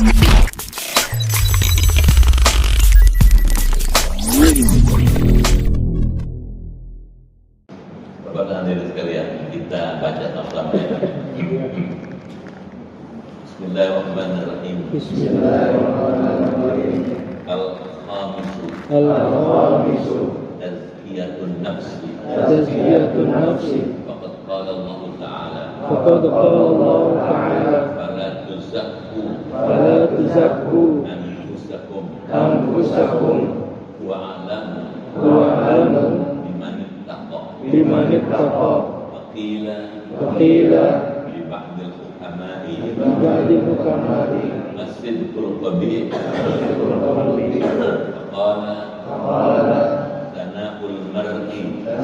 Bapak hadirin sekalian, kita baca sama-sama. Bismillahirrahmanirrahim. Bismillahirrahmanirrahim. Al-khamisu tazkiyatun nafsi. Tazkiyatun nafsi. Faqad qala Allah Ta'ala. Faqad qala Allah Ta'ala. Fala tuzakku anfusakum wa'alamu biman ittaqa. Waqila liba'dil hukama'i as-sidqul qabih. Faqala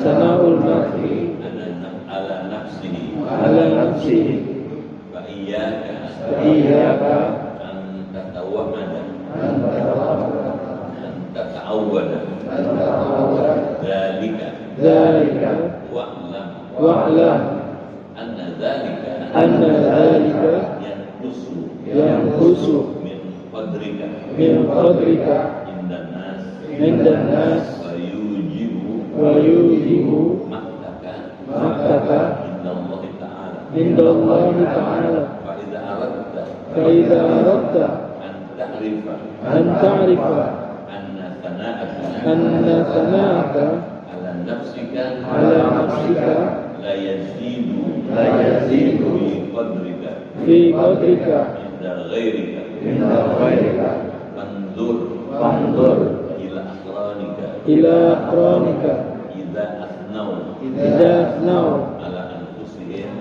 sana'ul mar'i ala nafsihi wa iyyaka an tata'awwada dzalika wa'lam anna dzalika yanqusu min qadrika indan nas wa yujibu maktaka inda Allah Ta'ala. Fa idza aradta an ta'rifa anna sana'aka ala nafsika la yazidu fi qadrika inda ghairika fanzur ila aqranika idza asnau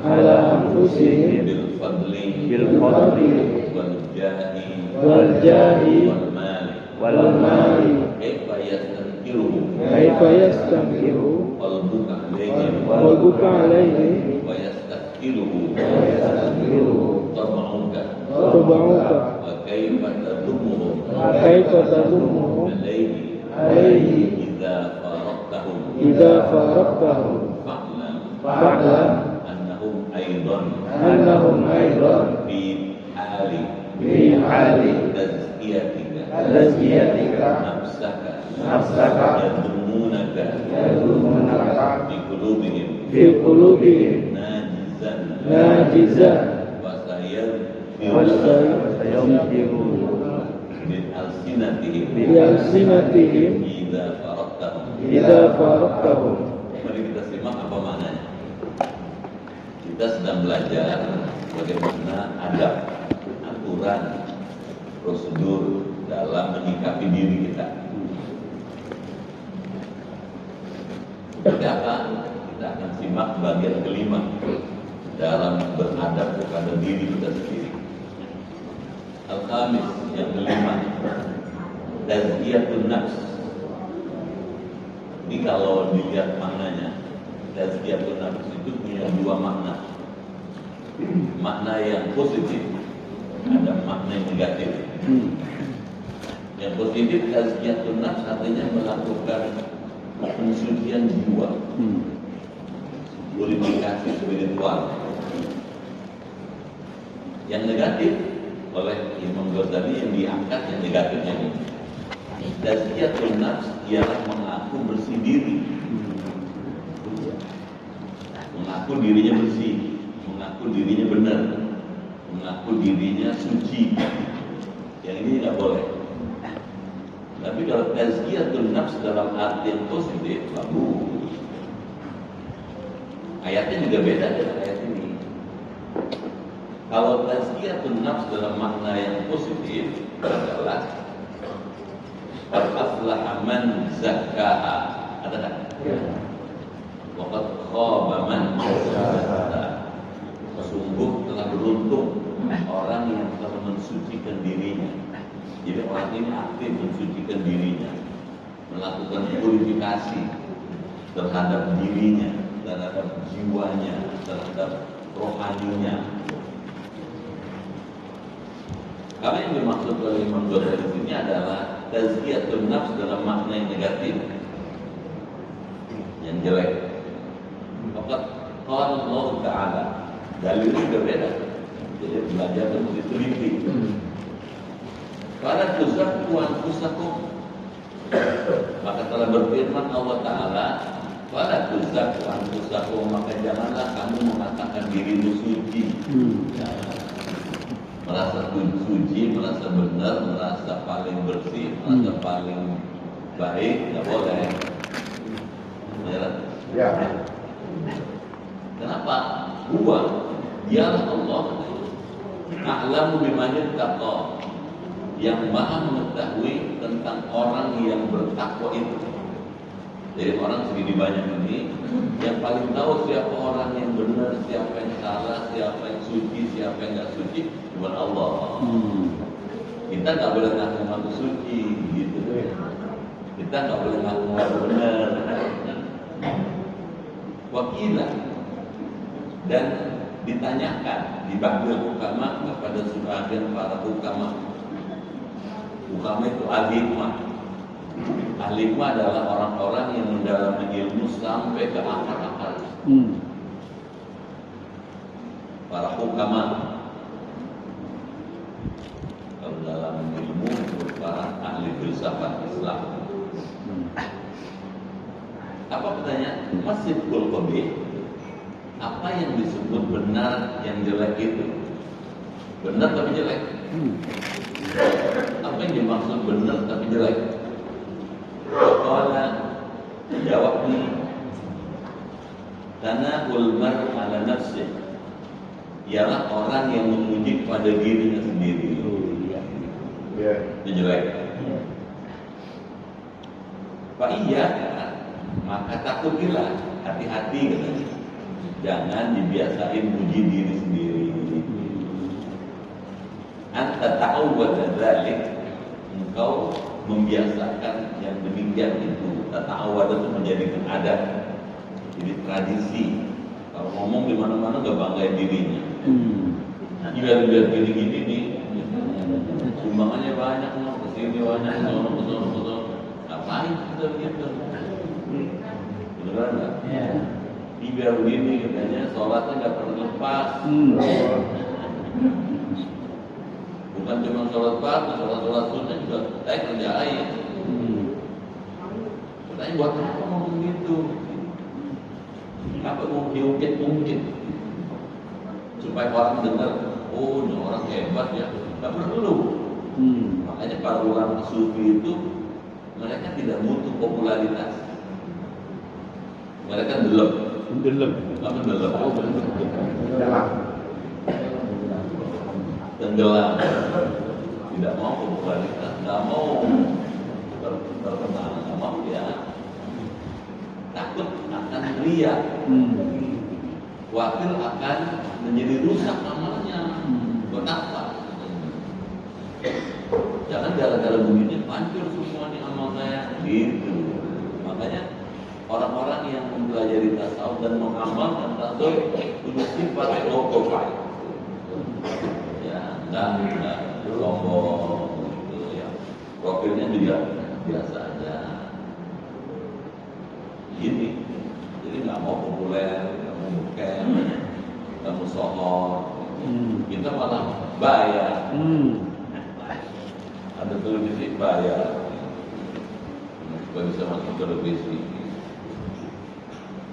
ala anfusihim bil fadli wal jahi wal mali kaifa yastankiru qalbuka alayhi wa yastakiluhu tab'uka wa kaifa tadumuhum alayhi idza faraqtahum fa'lam annahum aidan fi hali tazkiyatika nafsaka yadumunaka fi qulubihim najizan wa sayamtiru bi alsinatihim idza faraqtahum. Mari kita simak apa maknanya. Kita sedang belajar bagaimana adab, aturan, prosedur dalam menyikapi diri kita. Seperti apa? Kita akan simak bagian kelima dalam beradab kepada diri kita sendiri. Al-khamis, yang kelima, tazkiyatun nafs. Ini kalau dilihat maknanya, tazkiyatun nafs itu punya dua makna. Makna yang positif, ada makna yang negatif. Yang positif, tazkiyatun nafs artinya melakukan pensucian jiwa, purifikasi spiritual. Yang negatif oleh Imam Ghazali yang diangkat yang negatifnya ini. Tazkiyatun nafs ialah mengaku bersih diri, mengaku dirinya bersih, mengaku dirinya benar, mengaku dirinya suci. Yang ini tidak boleh. Tapi kalau tazkiyatun nafs dalam arti yang positif, bagus. Ayatnya juga beda dengan ayat ini. Kalau tazkiyatun nafs dalam makna yang positif adalah qad aflaha man zakkaha. Ada tak? Wa qad khaba man dassaha. Sungguh telah beruntung orang yang telah mensucikan dirinya. Jadi orang ini aktif mensucikan dirinya, melakukan purifikasi terhadap dirinya, terhadap jiwanya, terhadap rohaninya. Karena yang dimaksud oleh Imam Ghazali di sini adalah tazkiyatun nafs dalam makna yang negatif, yang jelek. Maka qala Allah Ta'ala, dalilnya juga beda. Jadi belajar itu mesti teliti. Fala tuzakku anfusakum. Maka telah berfirman Allah Ta'ala, fala tuzakku anfusakum, maka janganlah kamu mengatakan dirimu suci. Merasa suci, merasa benar, merasa paling bersih, merasa paling baik, tidak boleh. Ya. Kenapa? Dialah Allah a'lamu biman yattaqah, yang maha mengetahui tentang orang yang bertakwa itu. Jadi orang segini banyak ini, yang paling tahu siapa orang yang benar, siapa yang salah, siapa yang suci, siapa yang nggak suci, cuma Allah. Kita nggak boleh ngaku-ngaku suci, gitu. Kita nggak boleh ngaku-ngaku benar. Wakilah dan ditanyakan di ba'dil hukama kepada sebagian para hukama. Hukama itu al-hikmah. Al-hikmah adalah orang-orang yang mendalami ilmu sampai ke akar-akar. Para hukama, kalau dalam ilmu para ahli filsafat Islam. Apa pertanyaan? Masiful qabih. Apa yang disebut benar, yang jelek itu? Benar tapi jelek. Apa yang dimaksud benar tapi jelek? Qala, jawab nih, tanahul mar ala nafsih, ialah orang yang memuji pada dirinya sendiri. Itu jelek. Pak iya, maka takutilah, hati-hati katanya, jangan dibiasain muji diri sendiri. Anta ta'awwad dzalik, engkau membiasakan yang demikian itu. Ta'awwad itu menjadikan adat, jadi tradisi. Kalau ngomong di mana-mana gak banggain dirinya. Biar gini-gini nih, sumbangannya banyak, kesini banyak, kesana. Ngapain kita begitu? Beneran nggak? Biar begini katanya, sholatnya nggak pernah lepas. Bukan cuma sholat fardu, sholat sunnah juga saya kerjain. Katanya buat apa ngomong gitu? Apa mau diungkit-ungkit supaya orang dengar, oh ini orang hebat ya? Nggak perlu. Makanya para ulama sufi itu mereka tidak butuh popularitas. Mereka delep. Apa delep? Tenggelam. Tidak mau popularitas, tidak mau terkenal, tidak mau ya. Takut akan ria. Khawatir akan menjadi rusak namanya. Kenapa? Jangan gara-gara begini hancur semua nih amal saya. Gitu. Makanya orang-orang yang mempelajari tasawuf dan mengamalkan tasawuf punya sifat low profile. Ya, enggak sombong gitu ya. Profilnya juga biasa aja. Gini. Jadi nggak mau populer, nggak mau bukan, nggak mau sohor. Kita malah bayar. Ada televisi bayar supaya bisa masuk televisi.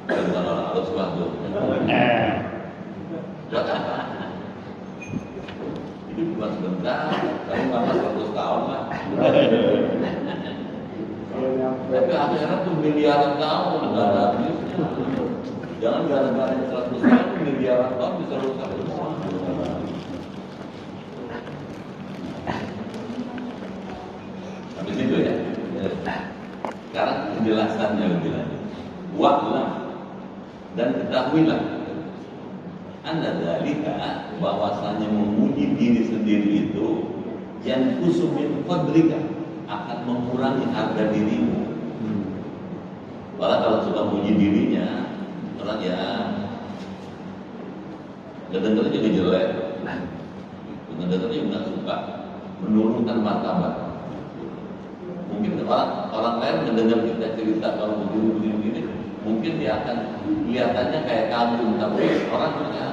Dan orang harus masuk. Buat apa? Ini bukan sebentar, kamu lama 100 tahun lah. Tapi akhirat tuh miliaran tahun, nggak ada habisnya. Jangan gara-gara 100 tahun, miliaran tahun bisa rusak semua. Habis itu ya. Sekarang penjelasannya lebih lanjut. Wa'lam, dan ketahuilah anda dzalika, bahwasanya memuji diri sendiri itu yang kusumin qadrika, akan mengurangi harga dirimu. Malah kalau suka muji dirinya, orang ya dengar juga jelek, dengar juga nggak suka, menurunkan martabat. Mungkin orang lain mendengar kita cerita kalau begini, mungkin dia akan kelihatannya kayak kagum, tapi orang punya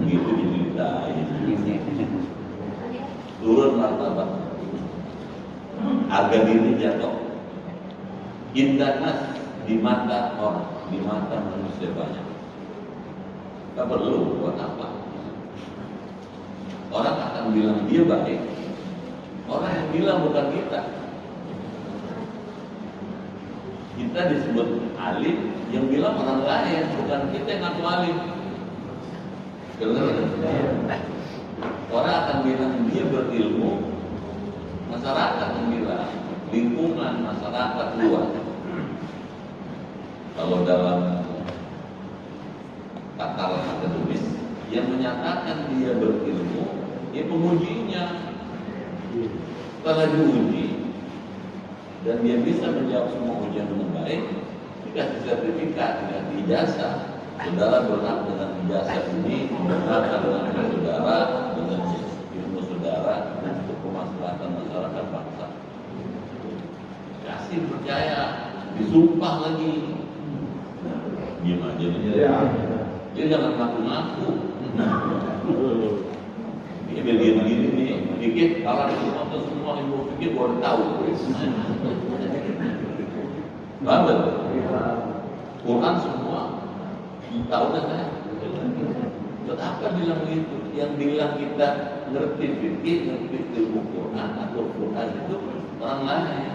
gitu diceritain. turun martabat, harga diri jatuh. Indanas di mata orang, di mata manusia banyak. Tak perlu buat apa? Orang akan bilang dia baik. Orang yang bilang bukan kita. Kita disebut alim, yang bilang orang lain, bukan kita yang ngaku alim. Orang akan bilang dia berilmu, masyarakat yang bilang, lingkungan masyarakat luas. Kalau dalam kata akademis yang menyatakan dia berilmu, dia pengujinya. Setelah diuji dan dia bisa menjawab semua ujian dengan baik, dikasih sertifikat, dikasih ijazah. Saudara berhak dengan ijazah ini, berhak dengan saudara, dengan ilmu saudara untuk kemaslahatan masyarakat bangsa. Kasih percaya, disumpah lagi. Diam aja dia jangan ngaku-ngaku. Dia begini nih, dikit kalau semua ilmu pikir baru tahu. Betul. Quran semua tahu kan saya? Kenapa bilang begitu? Yang bilang kita ngerti fikih, ngerti ilmu Quran atau Quran itu orang lain.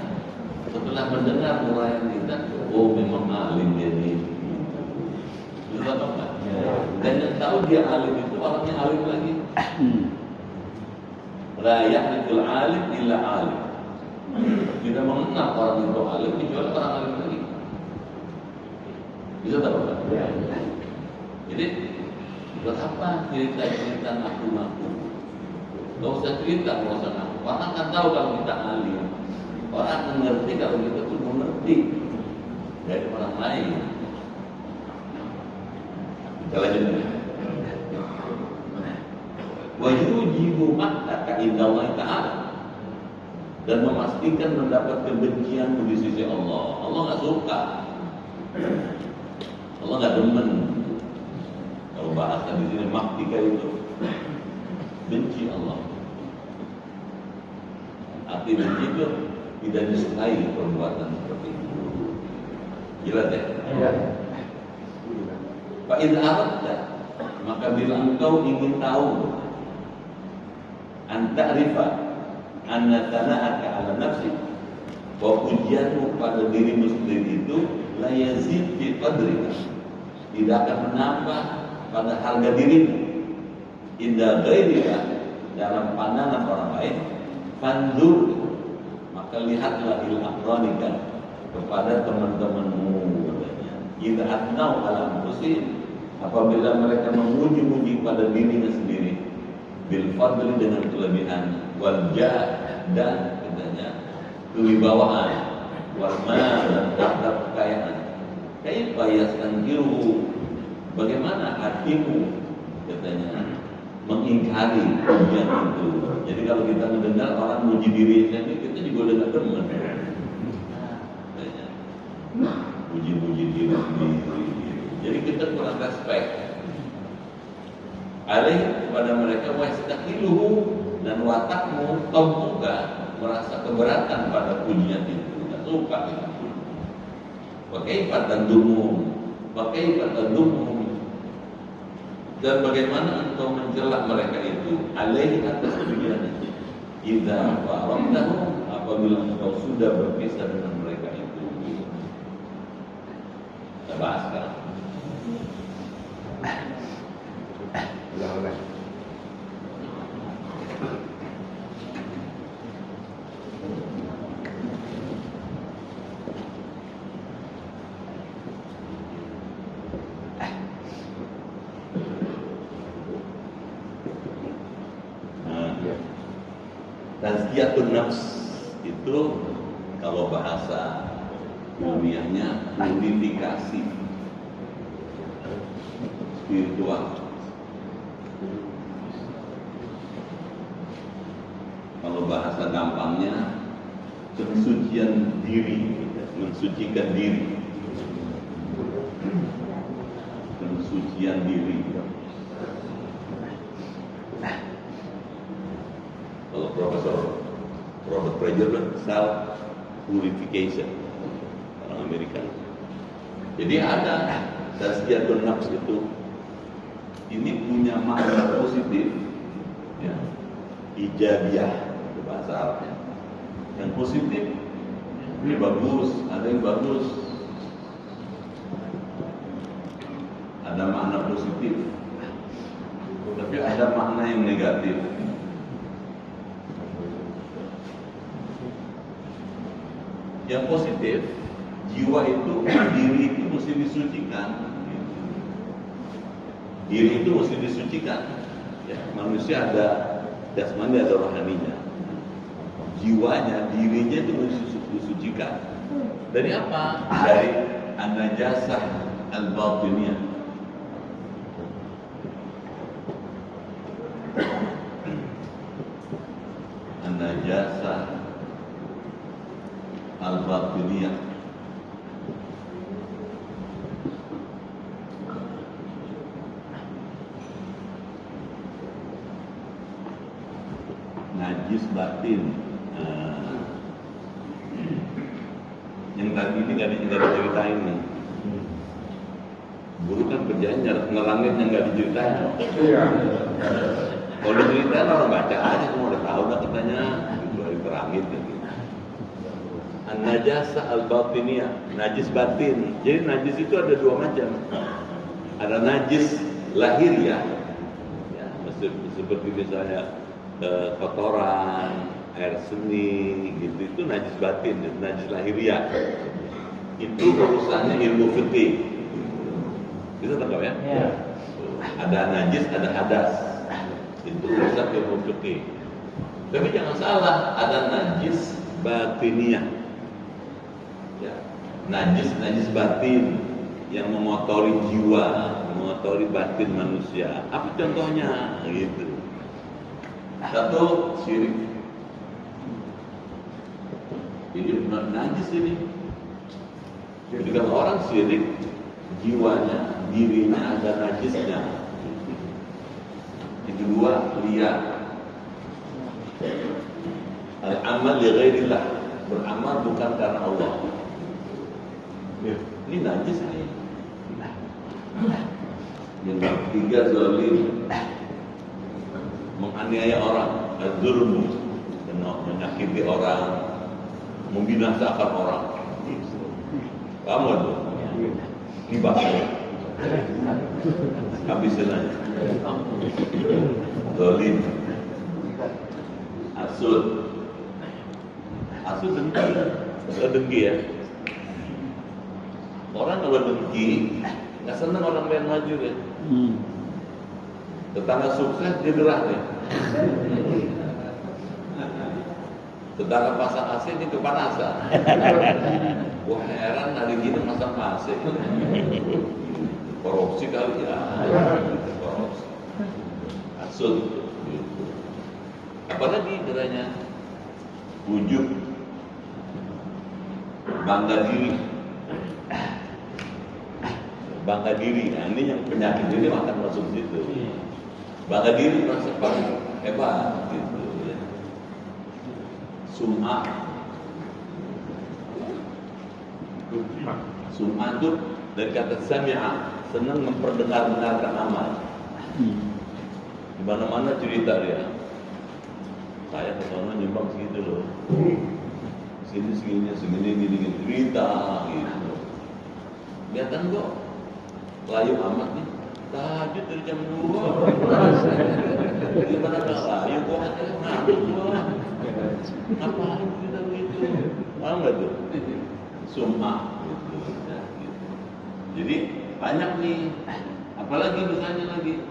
Setelah mendengar uraian kita, oh memang alim dia ini. Betul apa? Dan yang tahu dia alim itu orangnya alim lagi. La ya'riful alim illa alim. Tidak mengenal orang itu alim kecuali orang alim lagi. Bisa tak Pak? Jadi buat apa cerita-cerita ngaku-ngaku? Gak usah cerita, gak usah ngaku. Orang akan tahu kalau kita alim. Orang akan mengerti kalau kita tuh mengerti dari orang lain. Kita lanjutkan. Wa yujibu makkata indallahi ta'ala, dan memastikan mendapat kebencian di sisi Allah. Allah nggak suka, Allah nggak demen. Kalau bahasa di sini maktika itu benci Allah. Arti benci itu tidak disukai perbuatan seperti itu. Jelas ya? Fa in aradta, maka bila engkau ingin tahu, anta'rifa anna tana'aka ala nafsi, bahwa ujianmu pada dirimu sendiri itu la yazid fi qadrika, tidak akan menambah pada harga dirimu, inda ghairika, dalam pandangan orang lain, fanzur, maka lihatlah il aqranika, kepada teman-temanmu. Idza atnau ala anfusihim, apabila mereka memuji-muji pada dirinya sendiri, bil fadli, dengan kelebihan, wal jah, dan katanya kewibawaan, wal mal, dan harta kekayaan. Kaifa yastankiru, bagaimana hatimu katanya mengingkari pujian itu. Jadi kalau kita mendengar orang muji dirinya, kita juga udah gak demen. Puji-puji diri sendiri. Jadi kita kurang respect. Alaih kepada mereka, wastaqiluhu, dan watakmu juga merasa keberatan pada pujian itu, tidak suka itu. Bagaimana tandumum, dan bagaimana engkau mencela mereka itu, alaih atas pujian itu. Idza fa'amtahu, apabila engkau sudah berpisah dengan mereka itu. Kita bahas sekarang. Tazkiyatun nafs itu kalau bahasa ilmiahnya purifikasi spiritual. Kalau bahasa gampangnya pensucian diri, mensucikan diri, pensucian diri. Kalau Profesor Robert Fraser bilang self purification, orang Amerika. Jadi ada tazkiyatun nafs itu, ini punya makna positif, ya, ijabiyah itu bahasa Arabnya. Yang positif, ini bagus, ada yang bagus, ada makna positif, tapi ada makna yang negatif. Yang positif, jiwa itu, diri itu mesti disucikan. Diri itu mesti disucikan. Ya, manusia ada jasmani, ada rohaninya. Jiwanya, dirinya itu mesti disucikan. Dari apa? Dari an-najasah al-batiniyah. An-najasah al-batiniyah. Najis batin. Yang tadi ini nggak diceritain nih. Guru kan kerjanya ngerangin yang nggak diceritain. Kalau diceritain orang baca aja, semua udah tahu dah katanya. Itu diterangin gitu. An-najasa al-batiniyah, najis batin. Jadi najis itu ada dua macam. Ada najis lahiriah, ya, seperti misalnya kotoran, air seni, gitu, itu najis batin, najis lahiriah. Itu urusannya ilmu fikih. Bisa tahu ya? Ya. Ada najis, ada hadas. Itu urusan ilmu fikih. Tapi jangan salah, ada najis batiniyah. Ya, najis batin yang mengotori jiwa, mengotori batin manusia. Apa contohnya? Gitu. Satu, syirik. Ini benar najis ini. Jadi kalau orang syirik, jiwanya, dirinya ada najisnya. Yang kedua, riya. Al-amal li ghairillah, beramal bukan karena Allah. Ini najis ini. Yang ketiga, zalim, menganiaya orang, az-zulm, menyakiti orang, membinasakan orang. Kamu tuh, hibah, habisin aja. Zalim, asud dengki ya. Orang kalau dengki nggak senang orang lain maju kan. Tetangga sukses dia gerah nih. Tetangga pasang AC dia kepanasan. Wah heran hari gini masang AC. Korupsi kali ya. Korupsi. Asud. Apalagi geranya ujub, bangga diri. Nah, ini yang penyakit ini akan masuk situ. Bangga diri merasa paling hebat gitu ya. Sum'ah itu dari kata sami'ah, senang memperdengarkan amal. Di mana-mana cerita dia. Saya ke sana nyumbang segitu loh. Sini segini cerita gitu. Kelihatan kok layu amat nih. Tahajud dari jam 2. Gimana enggak layu kok ngantuk gua. Ngapain kita begitu? Paham enggak tuh? Sum'ah gitu. Ya, gitu. Jadi banyak nih. Apalagi misalnya lagi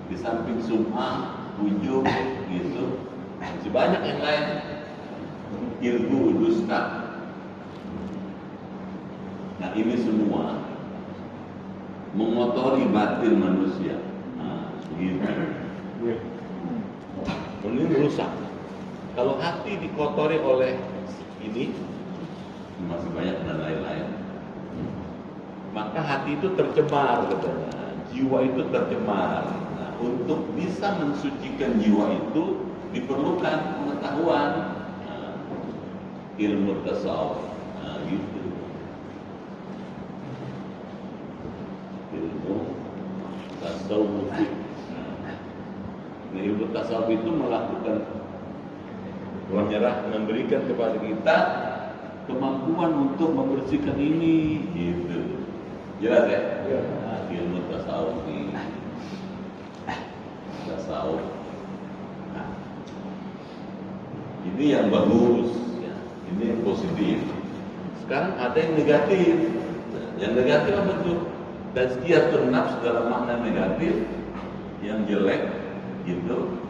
di samping sum'ah, ujub gitu. Masih banyak yang lain. Ilmu, dusta. Nah ini semua mengotori batin manusia. Nah, gitu. Ini merusak. Kalau hati dikotori oleh ini, masih banyak dan lain-lain. Maka hati itu tercemar, katanya. Jiwa itu tercemar. Nah, untuk bisa mensucikan jiwa itu diperlukan pengetahuan ilmu tasawuf, gitu. Ilmu tasawuf. Nah, ilmu tasawuf itu melakukan memberikan kepada kita kemampuan untuk membersihkan ini, gitu. Jelas ya? Ya. Nah, ilmu tasawuf ini. Tasawuf. Nah, ini yang bagus, ya. Ini yang positif. Sekarang ada yang negatif. Yang negatif apa tuh? Tazkiyatun nafs dalam makna negatif, yang jelek, gitu.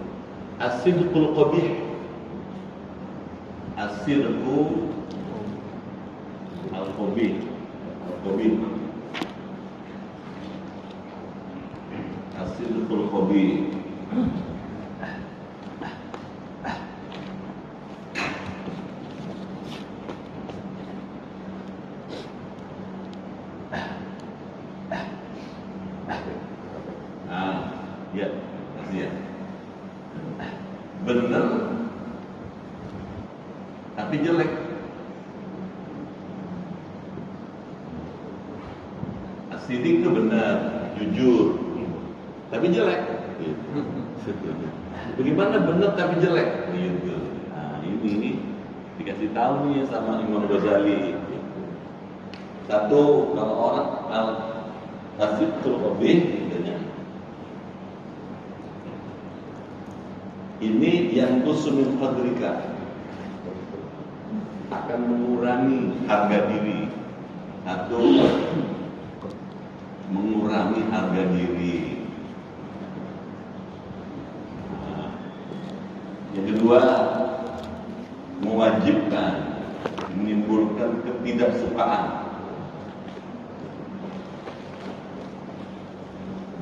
As-sidqul qabih. As-sidqu al-qabih. Al-qabih. As-sidqul qabih. Ya, kasih ya. Benar, tapi jelek. Asidik itu benar, jujur, tapi jelek. Bagaimana benar tapi jelek? Gitu. Nah, ini dikasih tahu nih sama Imam Ghazali. Satu, kalau orang al-sidqul qabih, ini yang kusumin qadrika, akan mengurangi harga diri atau mengurangi harga diri. Nah, yang kedua, mewajibkan, menimbulkan ketidaksukaan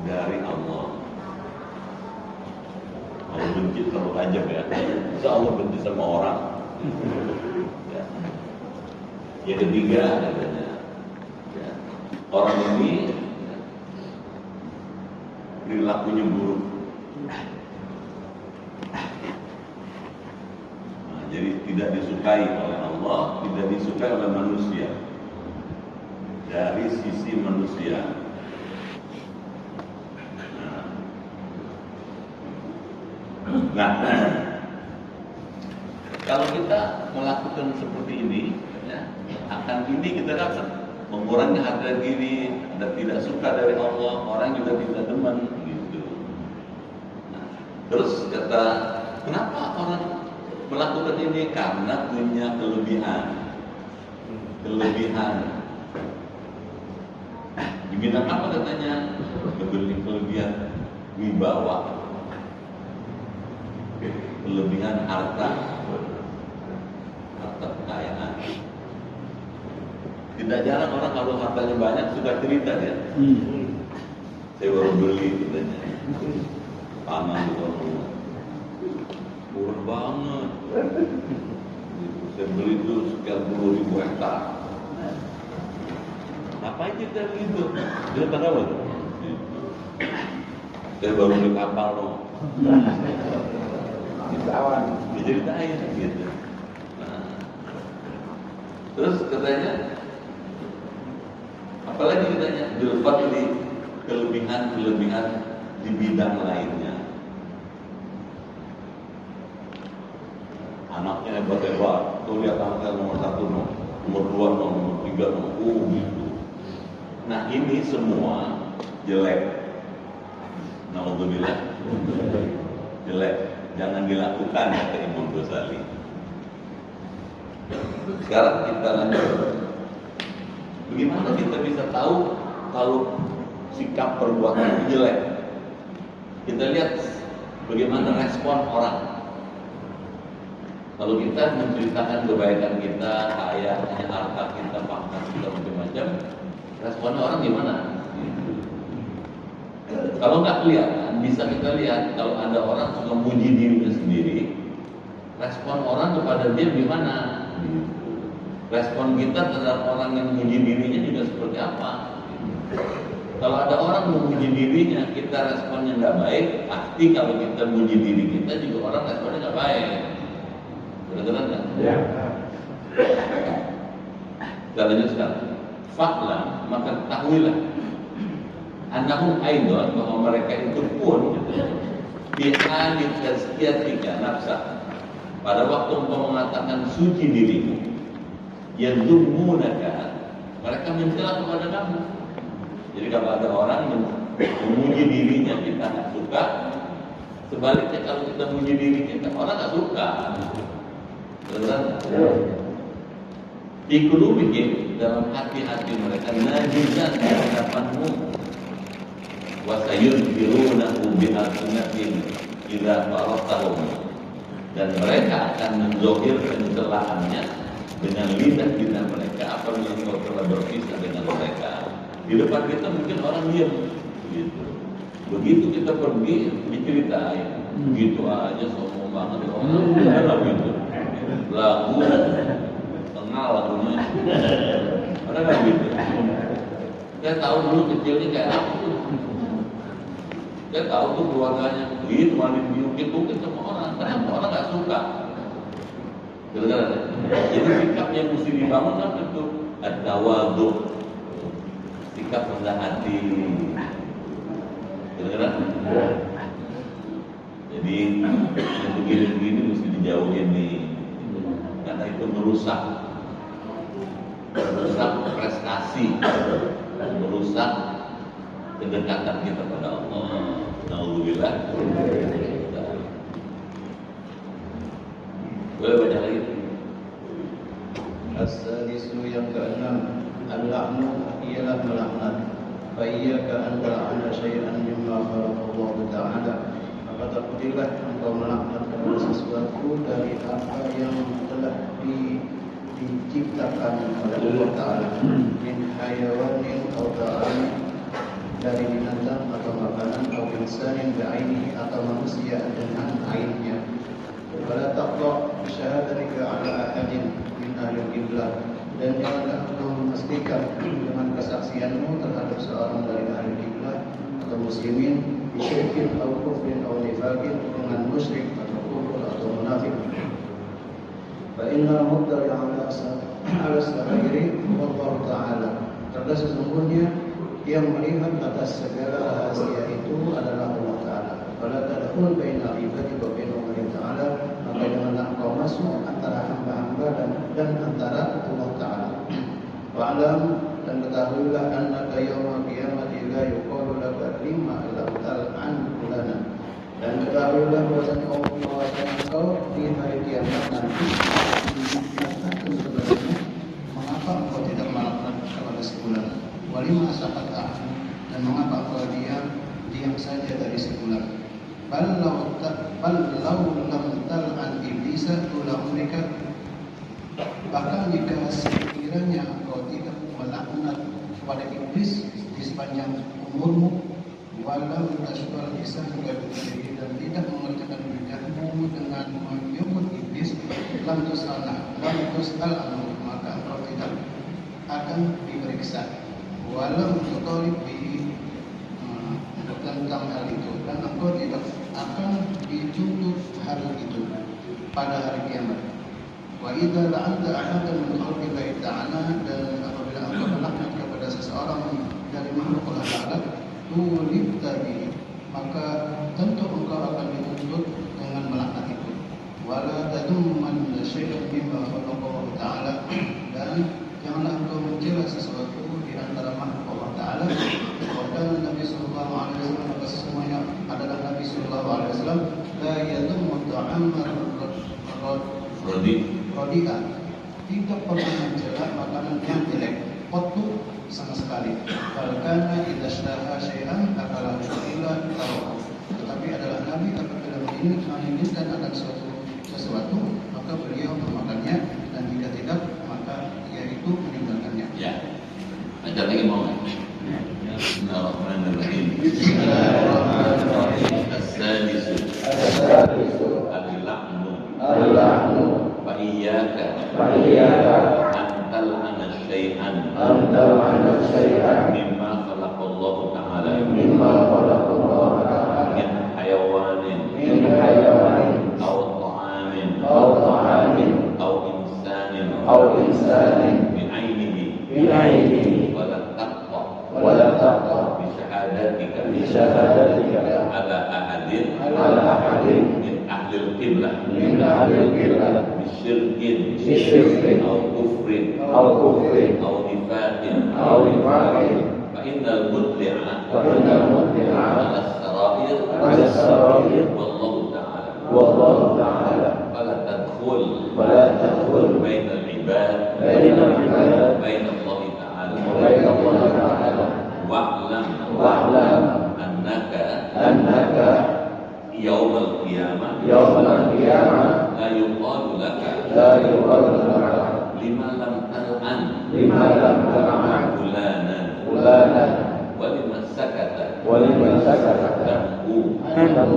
dari Allah. Allah benci terlalu tajam ya. Masa Allah benci sama orang? Ya. Yang ketiga katanya, ya, orang ini perilakunya buruk. Nah, jadi tidak disukai oleh Allah, tidak disukai oleh manusia. Dari sisi manusia. Nah, kalau kita melakukan seperti ini, ya, akan ini kita dapat mengurangi harga diri dan tidak suka dari Allah, orang juga tidak demen, gitu. Nah, terus kata, kenapa orang melakukan ini? Karena punya kelebihan. Di bidang apa katanya? Kelebihan wibawa. Kelebihan harta kekayaan. Tidak jarang orang kalau hartanya banyak suka cerita dia. Saya baru beli katanya tanah di sana, murah banget. Saya beli itu sekian 10.000 hektar. Ngapain kita begitu? Dia tahu apa? Saya baru beli kapal loh. Diceritain gitu. Nah, terus katanya, apalagi katanya, dilipat di kelebihan di bidang lainnya. Anaknya hebat-hebat, tuh lihat anaknya nomor 1, nomor 2, nomor 3, gitu. Nah, ini semua jelek. Naudzubillah, jelek. Jangan dilakukan, kata Imam Ghazali. Sekarang kita lanjut. Bagaimana kita bisa tahu kalau sikap perbuatan itu jelek? Kita lihat bagaimana respon orang. Kalau kita menceritakan kebaikan kita, kayaknya harta kita, pangkat kita, macam-macam, responnya orang gimana? Kalau nggak kelihatan, bisa kita lihat kalau ada orang suka muji dirinya sendiri, respon orang kepada dia gimana? Respon kita terhadap orang yang muji dirinya juga seperti apa? Kalau ada orang memuji dirinya, kita responnya nggak baik, pasti kalau kita memuji diri kita juga orang responnya nggak baik. Benar-benar kan? Ya. Kita lanjut sekarang. Faklah, maka ketahuilah anahum aidon, bahwa mereka itu pun bihalit tazkiyatika nafsah, pada waktu engkau mengatakan suci dirimu, yang dummunaka, mereka mencela kepada kamu. Jadi kalau ada orang memuji dirinya kita nggak suka, sebaliknya kalau kita memuji diri kita orang nggak suka. Benar? Di qulubihim, dalam hati-hati mereka, najizan di hadapanmu, wa sayunfirunahu bi'alsinatin idza faratahum, dan mereka akan menzohirkan celahannya dengan lidah-lidah mereka apabila engkau telah berpisah dengan mereka. Di depan kita mungkin orang diam, gitu. Begitu kita pergi diceritain, gitu aja sombong banget orang, gitu. Lagu kenal lagunya, ada nggak gitu? Saya tahu dulu kecilnya kayak apa tuh. Saya tahu tuh keluarganya begitu, mandi diungkit-ungkit sama orang, kenapa orang nggak suka? Jadi sikap yang mesti dibangun apa itu? At-tawadhu, sikap rendah hati. Benar? Jadi yang begini-begini mesti dijauhin nih, karena itu merusak prestasi, merusak kedekatan kita pada Allah. Alhamdulillah. Boleh baca lagi. As-sadisu yang keenam, al-la'nu ialah melaknat. Fa'iyyaka an tal'ana syai'an mimma khalaqallahu ta'ala, maka takutlah engkau melaknat kepada sesuatu dari apa yang telah diciptakan oleh Allah Ta'ala, min hayawanin atau ta'amin, dari binatang atau makanan, atau insanin bi'ainihi, atau manusia dengan ainnya. Wala taqra' bisyahadatika ala ahadin min ahli qiblah, dan janganlah engkau memastikan dengan kesaksianmu terhadap seorang dari ahli qiblah atau muslimin bisyirkin atau kufrin atau nifaqin, dengan musyrik atau kufur atau munafik. Fa inna muddari ala sa'iri wallahu ta'ala, karena sesungguhnya yang melihat atas segala rahasia itu adalah Allah Ta'ala. Fala tadkhul baina ibadi wa baina Allah Ta'ala, maka janganlah engkau masuk antara hamba-hamba dan antara Allah Ta'ala. Wa'lam, dan ketahuilah annaka yawma qiyamati la yuqalu laka lima lam tal'an fulana, dan ketahuilah bahwasanya engkau di hari kiamat nanti dikatakan sebenarnya, mengapa engkau tidak melaknat kepada sebulan, walima sakata, dan mengapa engkau diam saja dari sebulan. Bal law lam tal'an iblisa tula umrika, bahkan jika sekiranya engkau tidak melaknat kepada iblis di sepanjang umurmu, walau tasbal lisan dan tidak mengerjakan lidahmu dengan menyebut iblis, lam tus'al anhu, maka engkau tidak akan diperiksa. Walau tutalib bihi, tentang hal itu, dan engkau tidak akan dituntut hal itu pada hari kiamat. Wa idza la'anta ahadan min khalqillahi ta'ala, dan apabila engkau melaknat kepada seseorang dari makhluk Allah Ta'ala, tulibta bihi, maka tentu engkau akan dituntut dengan melaknat itu. Wala tadumman syai'an mimma khalaqallahu ta'ala, dan janganlah engkau mencela sesuatu di antara makhluk Allah Ta'ala. Bahkan Nabi sallallahu alaihi wasallam, maka sesungguhnya adalah Nabi sallallahu alaihi wasallam, la yadummu ta'amma rodi'ah, tidak pernah mencela makanan yang jelek, kotor sama sekali. Falkana idashtaha syai'an akalahu illa tawahu, tetapi adalah Nabi apabila menginginkan akan sesuatu, maka beliau memakannya, dan jika tidak, maka yaitu meninggalkannya. Ya, ada lagi mau nggak? Bismillahirrahmanirrahim. As-sadisu al-la'nu fa'iyyaka antal ana syai'an mimma khalaqallahu ta'ala مما خلق الله تعالى min hayawanin من حيوان aw ta'amin أو طعام aw insanin أو إنسان bi'ainihi بعينه wala taqwa ولا تقطع bisyahadatika بشهادتك ala ahadin على أحد min ahlil qiblah من أهل القبلة bisyirkin بشرك aw kufrin أو كفر aw nifaqin أو نفاق fa innal mudli'a فإن المدعى ala sarair على السرائر wallahu ta'ala والله تعالى fala tadkhul ولا تدخل baina al-ibad بين العباد baina Allah ta'ala وبين الله تعالى wa'lam واعلم annaka أنك يوم القيامة يوم القيامة لا يقال لك لا يقال لك لما لم تلعن لما لم تلعن فلانا فلانا ولما سكت ولمن سكت عنه عنه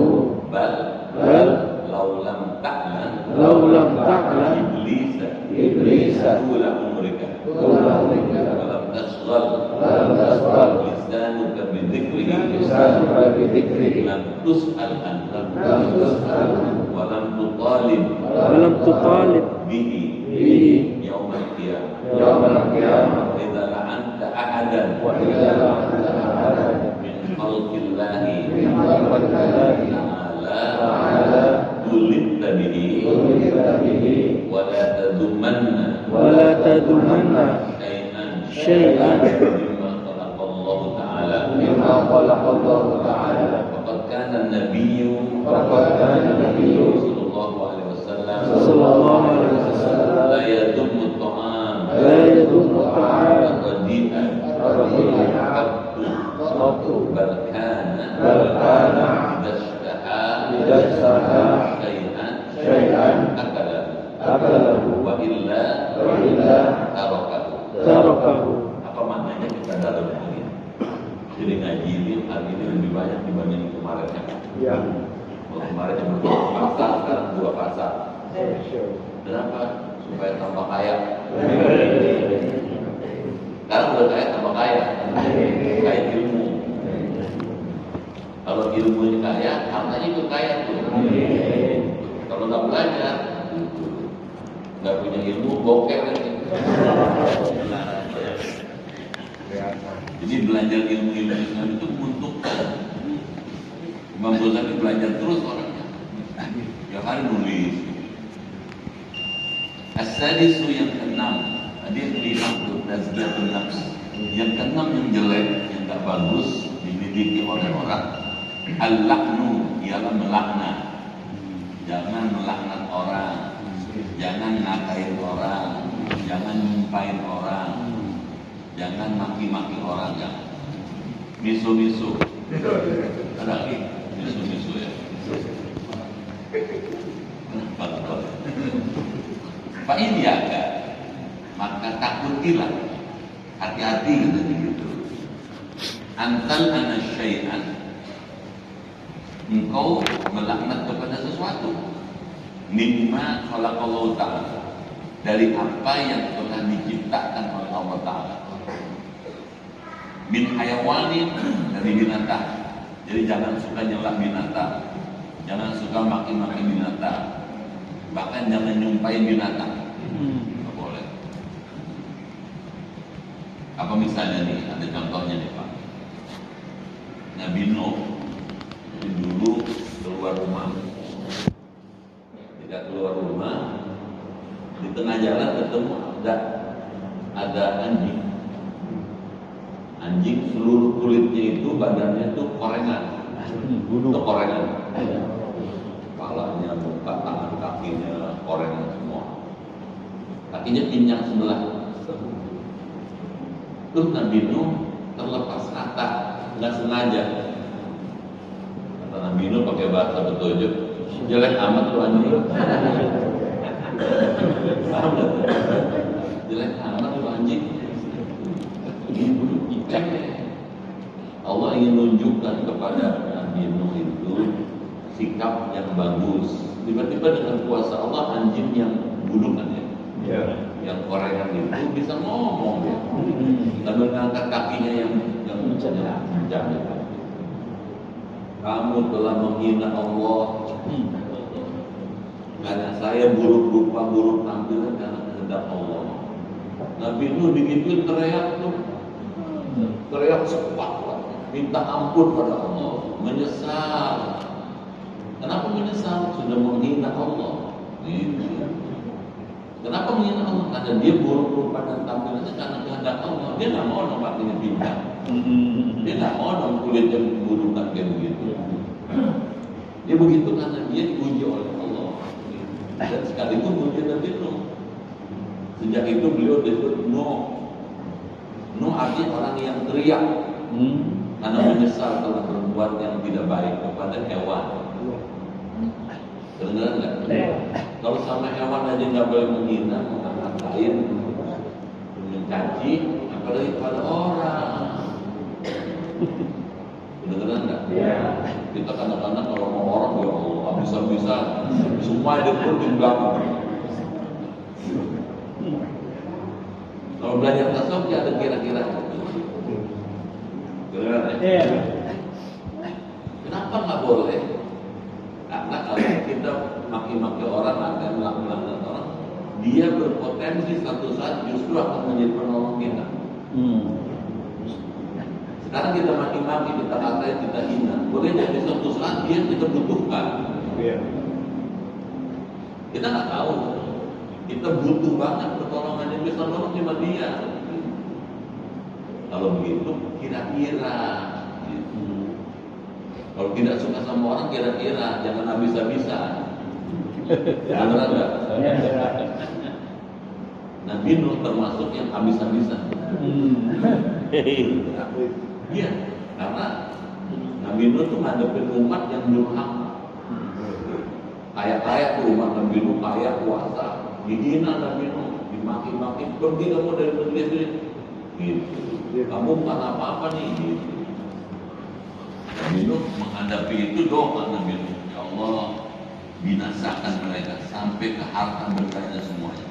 بل بل لو لم تعلم لو لم تعلم إبليس إبليس طول عمرك طول عمرك ولم تشغل ولم تشغل لسانك بذكره لسانك بذكره لم تسأل عنه لم تسأل ولم تطالب ولم تطالب به به يوم القيامة يوم القيامة إذا لعنت أحدا وإذا لعنت أحدا من خلق الله من خلق الله تعالى ظلمت به ظلمت به ولا تذمن ولا تذمن شيئا شيئا مما خلق الله تعالى مما خلق الله تعالى وقد كان النبي وقد كان النبي صلى الله عليه وسلم صلى الله عليه وسلم لا يذم الطعام لا يذم الطعام رديئا رديئا قط بل كان إذا اشتهى شيئا أكله أكله وإلا وإلا تركه. تركه. Apa maknanya kita dalam ini? Jadi ngaji ini hari ini lebih banyak dibanding kemarin ya. Ya. Kalau kemarin cuma 2 pasal, sekarang 2 pasal. Kenapa? Supaya tambah kaya. Sekarang udah kaya tambah kaya. Kaya ilmu. Kalau ilmunya kaya, hartanya ikut kaya tuh. Kalau nggak belajar, nggak punya ilmu, bokeh nanti. Jadi belajar ilmu-ilmu Islam itu untuk Imam Ghazali belajar terus orangnya. Tiap hari nulis. As-sadisu yang ke-6, tadi yang ke-5 tuh tazkiyatun nafs. Yang ke-6 yang jelek, yang nggak bagus dimiliki oleh orang. Al-laqnu ialah melaknat. Jangan melaknat orang, jangan ngatain orang, jangan nyumpain orang, jangan maki-maki orang, jangan misu-misu. Ada lagi misu-misu ya. Pak ini ya, maka takutilah, hati-hati gitu. Antal anasyai'an, engkau melaknat kepada sesuatu mimma khalaqallahu ta'ala, dari apa yang telah diciptakan oleh Allah Ta'ala, min hayawanin, dari binatang. Jadi jangan suka nyela binatang, jangan suka maki-maki binatang, bahkan jangan nyumpain binatang. Nggak boleh. Apa misalnya nih, ada contohnya nih Pak. Nabi Nuh dulu keluar rumah, tidak keluar rumah, di tengah jalan ketemu ada anjing seluruh kulitnya itu, badannya itu korengan, korengan, kepalanya, muka, tangan, kakinya korengan semua, kakinya pincang sebelah. Terus Nabi Nuh terlepas kata, nggak sengaja. Nabi Nuh pakai bahasa petunjuk, jelek amat lu anjing. Paham gak? Jelek amat lu anjing. Ini buruk icak ya. Allah ingin menunjukkan kepada Nabi Nuh itu sikap yang bagus. Tiba-tiba dengan kuasa Allah, anjing yang bulukan ya, yang korengan itu bisa ngomong ya. Sambil ngangkat kakinya yang kamu telah menghina Allah karena saya buruk rupa, buruk tampilan karena kehendak Allah. Nabi Nuh digituin teriak tuh, teriak sekuat-kuat, minta ampun pada Allah, menyesal. Kenapa menyesal? Sudah menghina Allah. Gitu. Kenapa menghina Allah? Karena dia buruk rupa dan tampilannya karena kehendak Allah. Dia nggak mau dong matinya pindah. Dia nggak mau dong kulitnya keburukan kayak begitu. Dia begitu karena dia diuji oleh Allah. Dan sekalipun uji Nabi Nuh. Sejak itu beliau disebut Nuh. Nuh artinya orang yang teriak karena menyesal telah berbuat yang tidak baik kepada hewan. Kedengeran nggak? Kalau sama hewan aja nggak boleh menghina, mengata-ngatain, mencaci, apalagi kepada orang. Kedengeran nggak? Kita kadang-kadang kalau mau orang ya Allah, habis-habisan, semua ada pun di belakang. Kalau belajar tasawuf ya ada kira-kira. Kedengeran ya? Kenapa nggak boleh? Karena kalau kita maki-maki orang atau melanggar orang, dia berpotensi satu saat justru akan menjadi penolong kita. Sekarang kita maki-maki, kita katain, kita hina. Boleh jadi suatu saat dia kita butuhkan. Kita nggak tahu. Kita butuh banget pertolongan yang bisa nolong cuma dia. Kalau begitu kira-kira. Kalau tidak suka sama orang kira-kira, jangan habis-habisan. Benar enggak? Nabi Nuh termasuk yang habis-habisan. Iya, karena Nabi Nuh tuh ngadepin umat yang durhaka. Kayak tuh umat Nabi Nuh kaya kuasa, dihina Nabi Nuh, dimaki-maki, pergi kamu dari negeri ini. Gitu. Kamu bukan apa-apa nih. Gitu. Nabi Nuh menghadapi itu doa Nabi Nuh, ya Allah binasakan mereka sampai ke harta bendanya semuanya.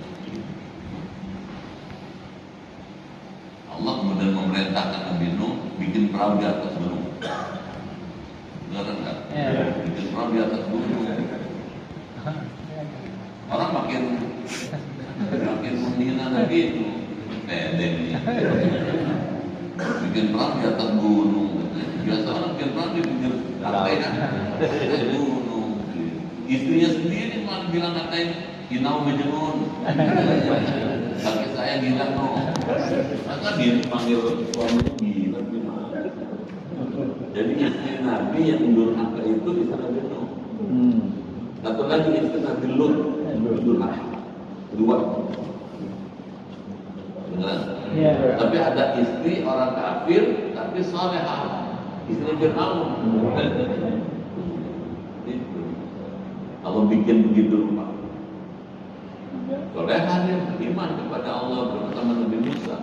Allah kemudian memerintahkan Nabi Nuh bikin perahu di atas gunung. Benar enggak? Bikin perahu di atas gunung. Orang makin menghina Nabi itu, pedeng nih. Bikin perahu di atas gunung. Biasa orang bikin perahu di pinggir pantai kan, gunung. Istrinya sendiri malah bilang katain inau menjenun. Kaki saya gila no. Masa dia dipanggil suaminya gila gimana? Jadi istri Nabi yang durhaka itu bisa Nabi Nuh. Satu lagi istri Nabi Lut durhaka. Dua. Benar? Tapi ada istri orang kafir tapi salehah. Istri Fir'aun. Itu. Allah bikin begitu Pak. Solehah dia beriman kepada Allah bersama Nabi Musa.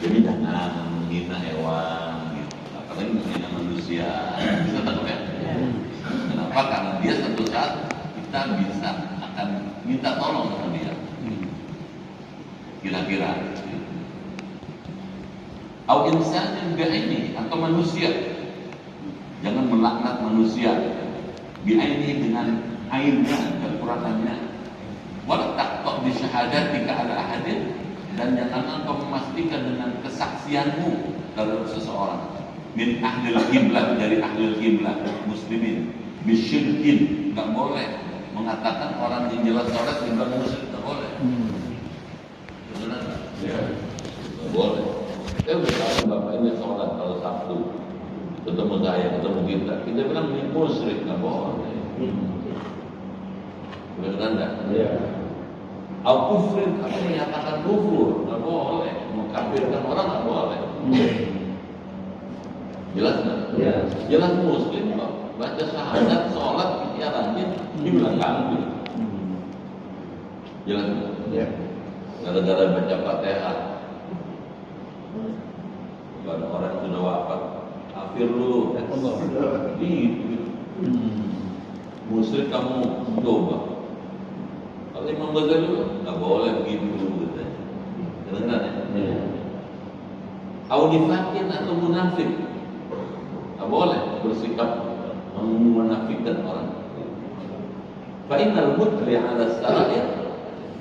Jadi jangan menghina hewan, gitu. Apalagi menghina manusia. Bisa tahu ya? Kenapa? Karena dia satu saat kita bisa akan minta tolong sama dia. Kira-kira. Au insan yang bi'aini atau manusia. Jangan melaknat manusia. Bi'aini dengan ainnya, kekurangannya. Wala taqta bi syahadatika ala ahadin, dan jangan engkau memastikan dengan kesaksianmu terhadap seseorang min ahlil qiblah, dari ahlil qiblah muslimin bisyirkin. Enggak boleh mengatakan orang yang jelas sholat dibilang musyrik, enggak boleh. Benar enggak? Ya. Boleh. Saya udah tahu bapak ini sholat kalau Sabtu ketemu saya, ketemu kita bilang ini musyrik, enggak boleh. Benar enggak? Iya. Al-kufrin, apa menyatakan kufur, nggak boleh. Mengkafirkan orang nggak boleh. Jelas nggak? Iya. Jelas muslim kok. Baca syahadat, sholat, ya rajin, dibilang kafir. Jelas nggak? Iya. Gara-gara baca Fatihah, kepada orang yang sudah wafat, kafir lu. Gitu. Muslim kamu coba. Kalau Imam Ghazali nggak boleh begitu, katanya. Kedengeran ya? Audifakin atau munafik. Nggak boleh bersikap menafikan orang. Fa'inal mutri ala sarair,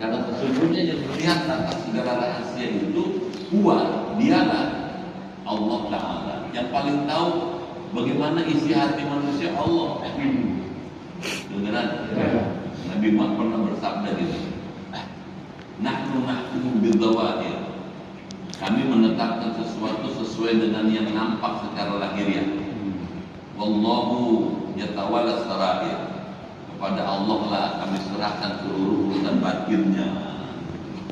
karena sesungguhnya yang melihat atas segala rahasia itu dialah Allah Ta'ala yang paling tahu bagaimana isi hati manusia. Allah dengeran Nabi Muhammad pernah bersabda gitu, nahnu bidzawahir, kami menetapkan sesuatu sesuai dengan yang nampak secara lahiriah. Wallahu yatawalla sarair, kepada Allah lah kami serahkan seluruh urusan batinnya.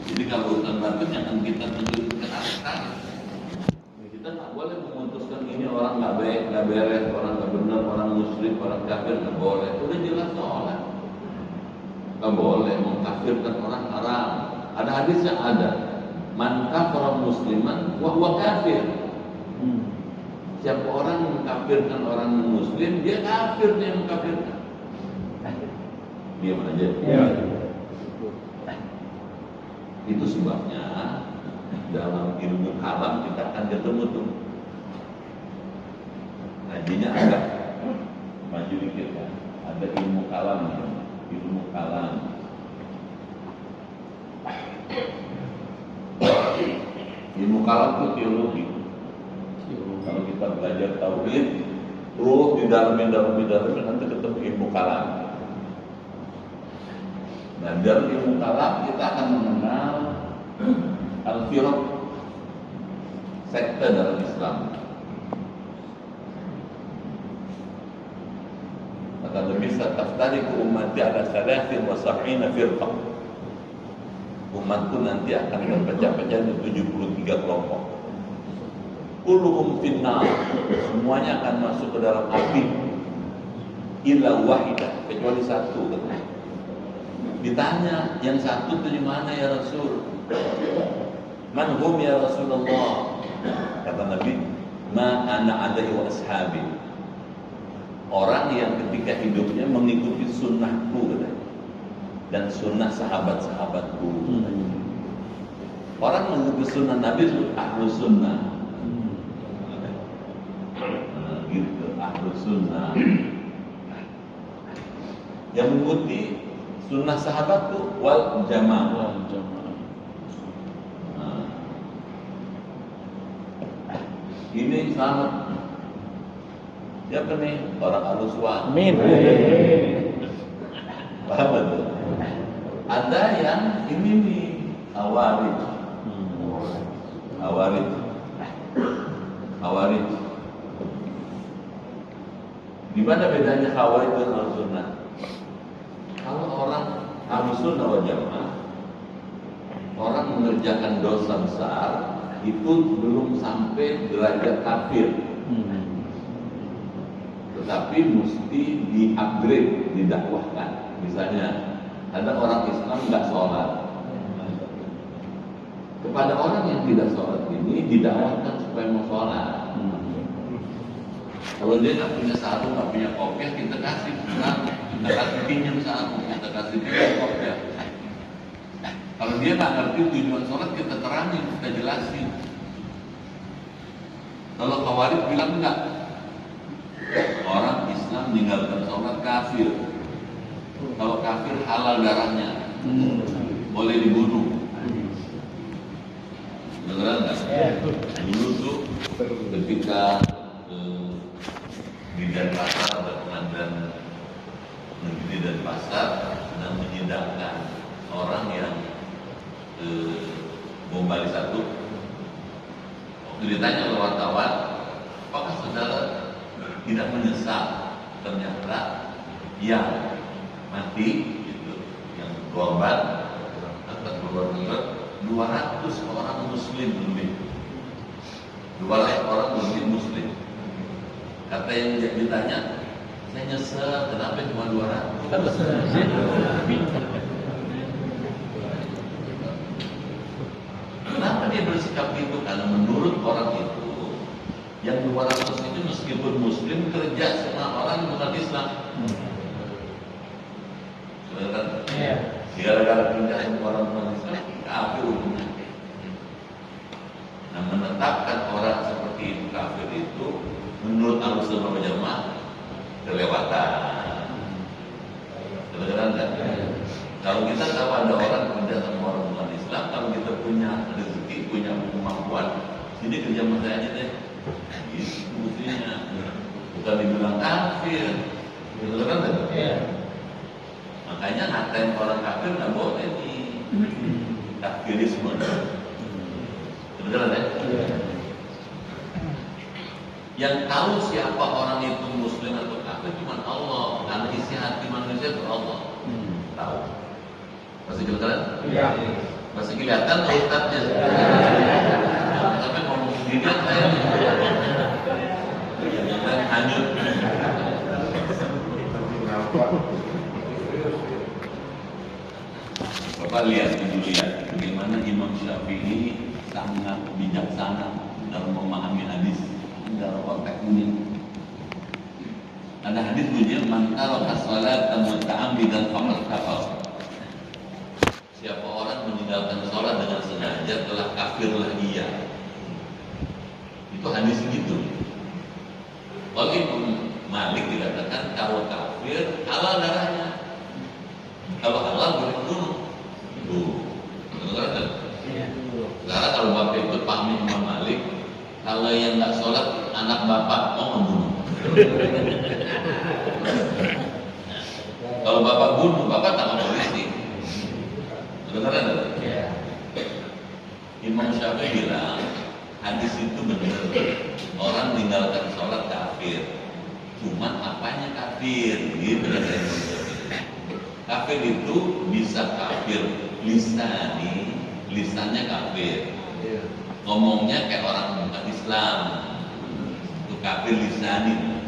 Jadi kalau urusan batin yang kita tunjukkan akan, kita nggak boleh memutuskan ini orang nggak baik, nggak beres, orang nggak benar, orang musyrik, orang kafir, nggak boleh. Udah jelas soalnya nggak boleh mengkafirkan orang haram. Ada hadis yang ada, man kafara musliman wa huwa kafir. Siapa orang mengkafirkan orang muslim, dia kafir, dia mengkafirkan. Diam aja. Ya. Itu sebabnya dalam ilmu kalam kita akan ketemu tuh. Ngajinya agak maju dikit ya. Ada ilmu kalam, ilmu kalam. Ilmu kalam itu teologi. Kalau kita belajar tauhid, terus di dalam nanti ketemu ilmu kalam. Dan dalam ilmu kalam kita akan mengenal al-firaq, sekte dalam Islam. Kata Nabi, "Sataftariqu ummati ala 73 firqah." Umatku nanti akan terpecah-pecah di 73 kelompok. Kulluhum finnar, semuanya akan masuk ke dalam api. Illa wahidah, kecuali satu. Ditanya, yang satu itu di mana ya Rasul? Man hum ya Rasulullah? Kata Nabi, ma ana alaihi wa ashabi. Orang yang ketika hidupnya mengikuti sunnahku dan sunnah sahabat-sahabatku. Orang mengikuti sunnah Nabi itu ahlu sunnah. Gitu, ahlu sunnah. Yang mengikuti sunnah sahabatku wal jamaah. Ini selamat. Siapa nih? Orang Al-Uswa. Amin. Paham betul? Ada yang ini nih Khawarij. Di mana bedanya Khawarij dan Al-Sunnah? Kalau orang Ahlussunnah wal Jamaah, orang mengerjakan dosa besar itu belum sampai derajat kafir, tetapi mesti di-upgrade, didakwahkan. Misalnya ada orang Islam nggak sholat, kepada orang yang tidak sholat ini didakwahkan supaya mau sholat. Kalau dia nggak punya sarung, nggak punya kopiah, kita kasih sarung, kita kasih pinjam sarung, kita kasih pinjam kopiah. Kalau dia nggak ngerti tujuan sholat, kita terangin, kita jelasin. Kalau Khawarij bilang enggak, orang Islam meninggalkan sholat kafir. Kalau kafir halal darahnya, boleh dibunuh. Beneran nggak? Dulu tuh ketika di Denpasar ada pengadilan negeri Denpasar sedang menyidangkan orang yang bom Bali 1. Waktu ditanya oleh wartawan, apakah saudara tidak menyesal? Ternyata yang mati itu, yang korban atas korban 200 orang muslim lebih, 200 orang lebih muslim. Kata yang ditanya, saya nyesel, kenapa cuma 200? Kenapa dia bersikap itu? Karena menurut orang itu, yang 200 itu meskipun muslim kerja sama orang yang bukan Islam. Saudara, gara-gara kerja sama orang bukan Islam, kafir hukumnya. Nah, menetap menetapkan orang seperti itu kafir itu menurut Ahlussunnah wal Jamaah kelewatan. Kedengaran enggak? Kalau kita tahu ada orang kerja sama orang bukan Islam, kalau kita punya rezeki, punya kemampuan, sini kerja sama saya aja deh. Itu mestinya. Bukan dibilang kafir. Kedengaran enggak? Makanya ngatain orang kafir nggak boleh nih. Kafirisme. Kedengaran ya? Yang tahu siapa orang itu muslim atau kafir cuma Allah. Karena isi hati manusia itu Allah. Tahu. Masih kedengaran? Iya. Masih kelihatan ustadznya? Sampai ngomong sendiri saya dan hanyut. Bapak lihat bagaimana Imam Syafi'i sangat bijaksana dalam memahami hadis dalam konteks ini. Ada hadis bunyinya man taraka sholata muta'ammidan faqad kafar. Siapa orang meninggalkan sholat dengan sengaja telah kafirlah dia. Itu hadis gitu. Kalau Imam Malik dikatakan kalau kafir halal darahnya. Kalau halal boleh bunuh. Sekarang kalau bapak ikut pahami Imam Malik, kalau yang nggak sholat anak bapak mau membunuh. Kalau bapak bunuh, bapak tangkap polisi. Beneran? Imam Syafi'i bilang hadis itu benar. Orang meninggalkan sholat kafir. Cuman apanya kafir? Gitu kan Imam Syafi'i. Kafir itu bisa kafir lisannya kafir. Ngomongnya kayak orang bukan Islam. Itu kafir lisani.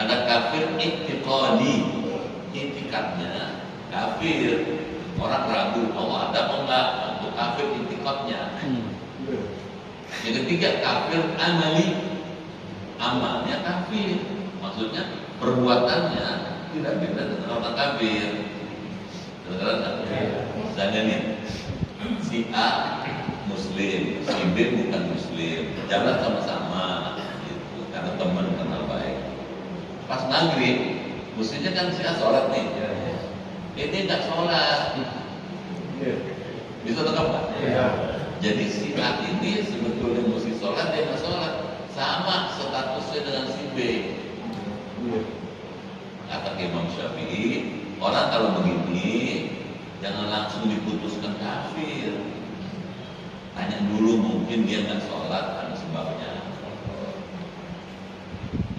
Ada kafir i'tiqadi. I'tikadnya kafir. Orang ragu Allah ada apa enggak? Itu kafir i'tikadnya. Yang ketiga kafir amali. Amalnya kafir. Maksudnya perbuatannya tidak beda dengan orang kafir. Misalnya nih, si A Muslim, si B bukan Muslim, jalan sama-sama, gitu, karena teman kenal baik. Pas maghrib, mestinya kan si A sholat nih, ini nggak sholat, bisa tangkap nggak? Jadi si A ini sebetulnya mesti sholat, dia nggak sholat, sama statusnya dengan si B. Kata Imam Syafi'i, orang kalau begini jangan langsung diputuskan kafir. Tanya dulu, mungkin dia nggak sholat ada sebabnya.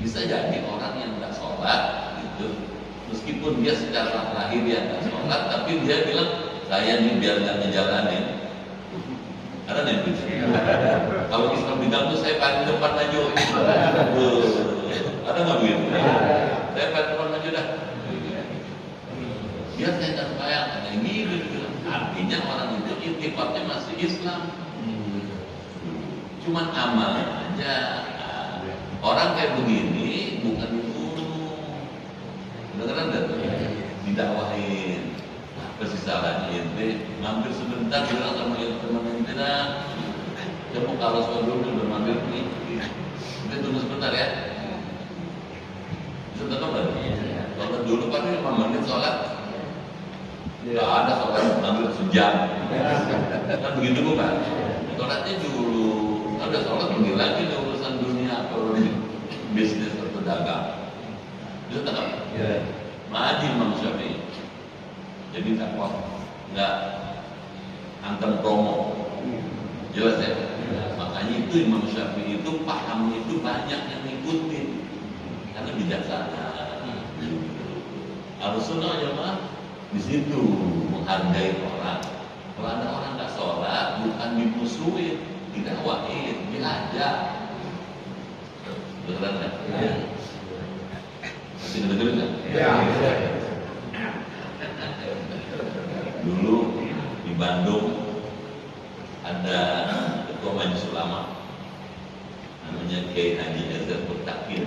Bisa jadi orang yang nggak sholat gitu, meskipun dia secara lahir dia nggak sholat, tapi dia bilang saya nih biar nggak ngejalanin. Ada yang begitu. Kalau Islam bilang tuh saya paling depan maju. Ada nggak begitu? Saya paling depan maju dah. Biar saya nggak bayang kayak gitu. Artinya orang itu intifatnya masih Islam. Cuman amal aja. Orang kayak begini bukan dibunuh. Beneran dan didakwahin. Apa sih salahnya ente? Mampir sebentar bilang sama teman ente dah. Kamu kalau sebelum udah mampir nih. Ente tunggu sebentar ya. Bisa tetap nggak? Kalau dulu kan 5 menit sholat. Gak ada sholat ngambil sejam. Kan begitu bukan? Sholatnya dulu. Ada sholat pergi lagi di urusan dunia atau bisnis atau dagang. Itu tetap. Maju Imam Syafi'i. Jadi nggak antar promo. Jelas ya? Makanya itu Imam Syafi'i itu pahamnya itu banyak yang ngikutin karena bijaksana. Ahlussunnah wal Jamaah di situ menghargai orang. Kalau ada orang nggak sholat, bukan dimusuhin, didakwain, diajak. Beneran nggak? Masih dengerin nggak? Dulu di Bandung ada ketua majelis ulama namanya Kiai Haji Ezra Bertakir.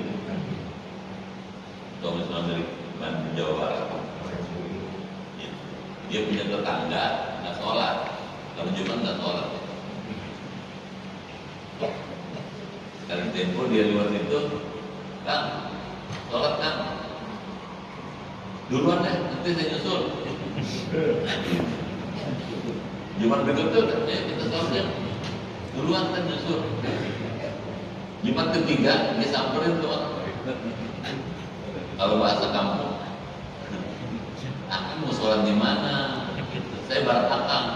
Ketua majelis ulama dari Bandung, Jawa Barat. Dia punya tetangga nggak sholat, kalau Jumat nggak sholat. Kali tempo dia lewat itu, Kang, sholat Kang, duluan deh, nanti saya nyusul. Jumat berikutnya udah, kita sholatnya duluan kan nyusul. Jumat ketiga dia samperin tuh orang. Kalau bahasa kampung, Akang mau sholat di mana? Saya bareng Akang.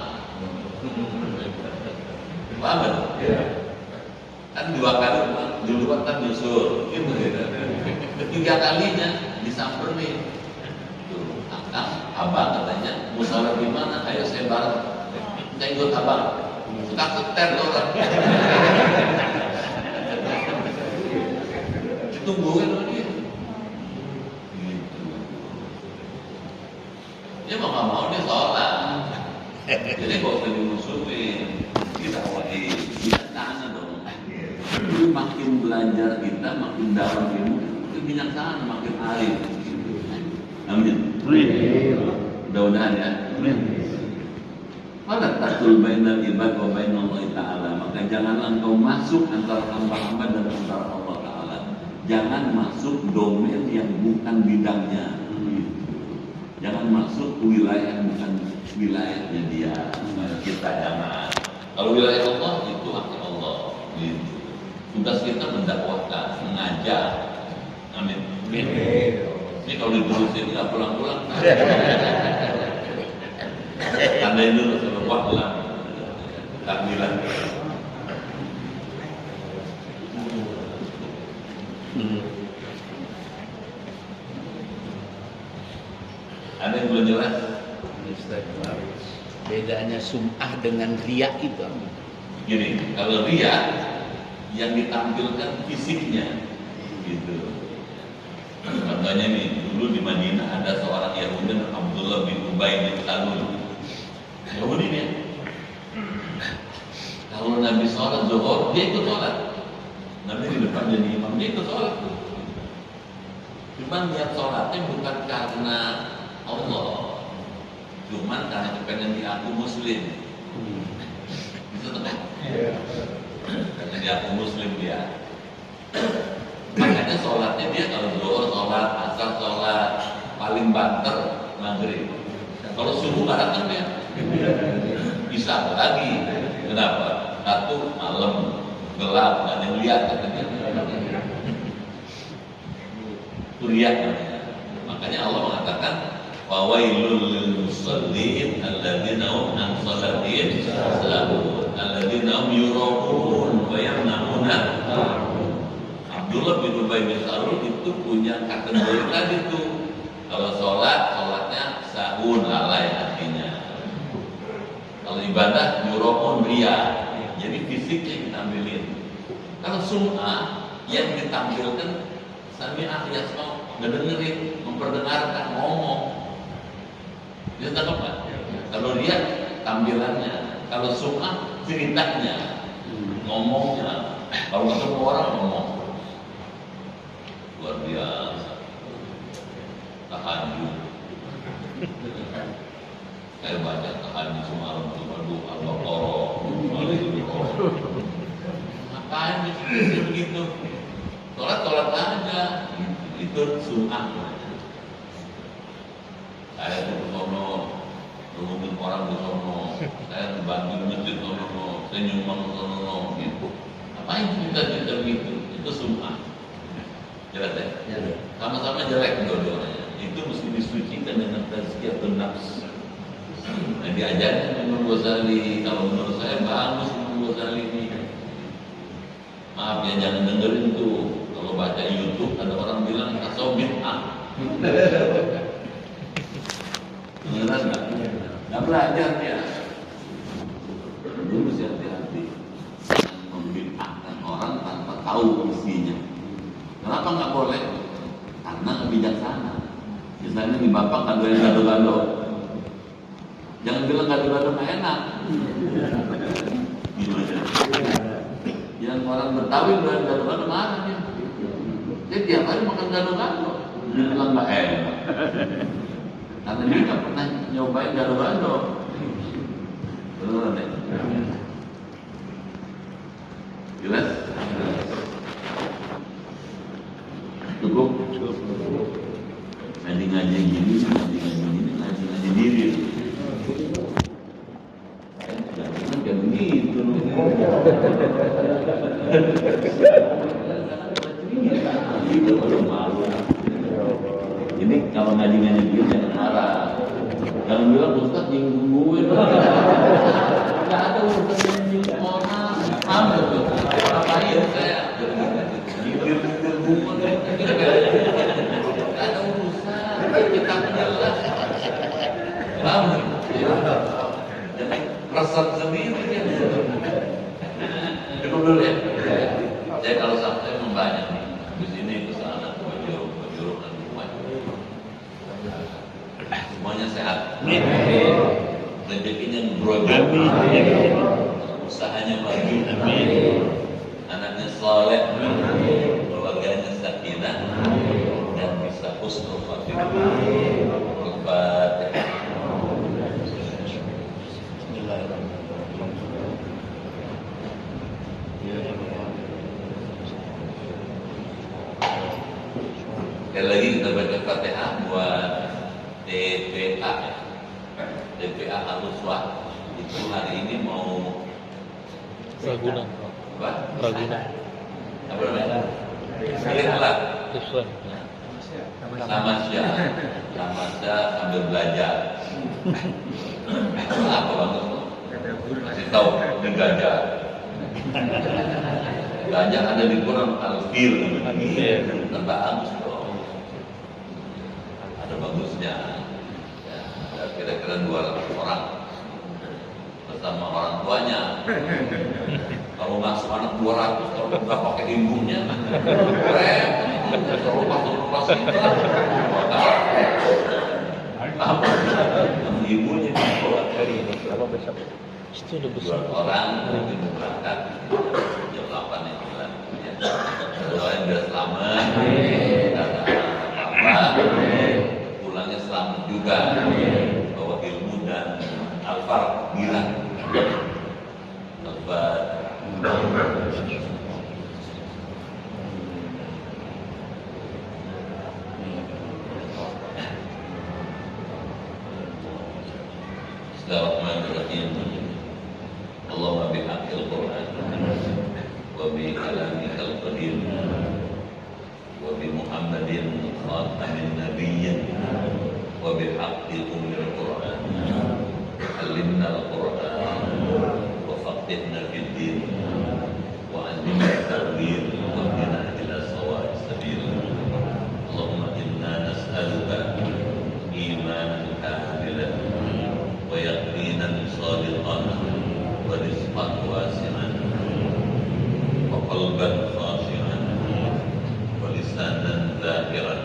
Paham kan? Kan 2 kali duluan kan nyusul, gitu. Ketiga kalinya disamperin. Tuh, Akang, abang katanya mau sholat di mana? Ayo saya bareng. Saya ikut abang. Suka seter orang. Tungguin sama dia. Gitu. Dia mau dia sholat. Jadi kok usah dimusuhin. Kita bijaksana dong. Jadi makin belajar kita, makin dalam ilmu, makin bijaksana, makin arif. Amin. Mudah-mudahan ya. Pada tatul bainal ibad wa bainallahi ta'ala. Maka janganlah engkau masuk antara hamba-hamba dan antara Allah Ta'ala. Jangan masuk domain yang bukan bidangnya. Jangan masuk wilayah yang bukan wilayahnya dia. Kita jangan. Kalau wilayah Allah itu hak Allah. Gitu. Tugas kita mendakwahkan, mengajar. Amin. Ini kalau diterusin nggak pulang-pulang. Tandain dulu sama waklah. Takbiran. Ada yang belum jelas? Bedanya sum'ah dengan riya itu apa? Gini, kalau riya yang ditampilkan fisiknya, gitu. Contohnya nih, dulu di Madinah ada seorang Yahudi Abdullah bin Ubay bin Salul. Yahudi nih. Kalau Nabi sholat zuhur, dia ikut sholat. Nabi di depan jadi imam, dia ikut sholat. Cuman niat sholatnya bukan karena Allah, cuman karena kepengen diaku muslim. Bisa tekan? Karena diaku muslim dia. Makanya sholatnya dia kalau zuhur sholat, asar sholat, paling banter maghrib. Kalau subuh nggak datang dia. Bisa lagi. Kenapa? Satu malam gelap, nggak ada yang lihat katanya. Riya namanya. Makanya Allah mengatakan fawailul lil musallin alladzina hum an salatihim sahun alladzina hum yura'un wa yamna'una. Abdullah bin Ubay bin Salul itu punya kategori tadi tuh. Kalau sholatnya sahun, lalai artinya. Kalau ibadah yura'un, riya. Jadi fisiknya kita ambilin. Kalau sum'ah yang ditampilkan sami'ah yasma' ngedengerin, memperdengarkan, ngomong. Bisa tangkap nggak? Kalau dia tampilannya, kalau sum'ah ceritanya, ngomongnya. Kalau ketemu orang ngomong, luar biasa. Tahajud. Saya baca tahajud semalam cuma Al-Baqarah. Ngapain begitu? Sholat aja. Itu sum'ah. Saya tuh ke sono, ngomongin orang di sono, saya bantu masjid sono, saya nyumbang sono, gitu. Apain kita begitu? Itu sum'ah. Jelas ya? Sama-sama jelek dua-duanya. Itu mesti disucikan dengan tazkiyatun nafs. Nah, diajarkan Imam Ghazali. Kalau menurut saya bagus Imam Ghazali ini. Maaf ya, jangan dengerin tuh. Kalau baca YouTube ada orang bilang tasawuf bid'ah. Beneran nggak? Nggak belajar dia. Jadi mesti hati-hati membid'ahkan orang tanpa tahu isinya. Kenapa nggak boleh? Karena nggak bijaksana. Misalnya nih bapak nggak boleh gado-gado. Jangan bilang gado-gado nggak enak. Gimana? Yang orang Betawi bilang gado-gado marah dia. Dia tiap hari makan gado-gado. Dia bilang nggak enak. Karena dia nggak pernah nyobain gado-gado. Beneran deh. Jelas? bilang Ustaz nyinggung gue. Nggak ada urusan nyinggung orang. Sama tuh. Ngapain saya? Nyindir-nyindir buku. Nggak ada urusan. Kita menjelas. Paham? Jadi resep sendiri kan. Cukup dulu ya. Jadi kalau sampai membanyak nih, di sini ke sana, penjuru dan semuanya. Semuanya sehat. Rezekinya berojol. Usahanya maju. Anaknya soleh. Keluarganya sakinah dan bisa husnul khatimah. Al-Fatihah. Sekali lagi kita baca Fatihah buat TPA Al-Uswah. Itu hari ini mau Ragunan. apa? Ragunan. Apa namanya? Ikhlas. Islam. Tamasya sambil belajar. Apa bagus? Kasih tahu ini gajah. Gajah ada di Quran Al-Fil. Kan bagus dong. Ada bagusnya. Ya, ada kira-kira 200 orang bersama orang tuanya. Kalau masuk anak 200, kalau nggak pakai ibunya, keren. Kalau pas itu, apa? Ibunya Hari ini berapa besok? Itu udah besar. 2 orang mungkin berangkat jam 8 yang bulan. Doain biar selamat, tidak ada apa-apa, pulangnya selamat juga, bawa ilmu dan al-farq bilang. Bismillahirrahmanirrahim. Allahumma bihaqqil Qur'an wa bi kalamikal qadim wa bi Muhammadin khatamin nabiyyin wa bi haqqi ummil Qur'an. Alimna al-Qur'an wa faqihna fid din wa 'allimna at-ta'wil wa hdina ila sawa'is sabil. Allahumma inna nas'aluka imanan kamilan wa yaqinan shadiqan wa rizqan wasi'an wa qalban khashi'an wa lisanan zakiran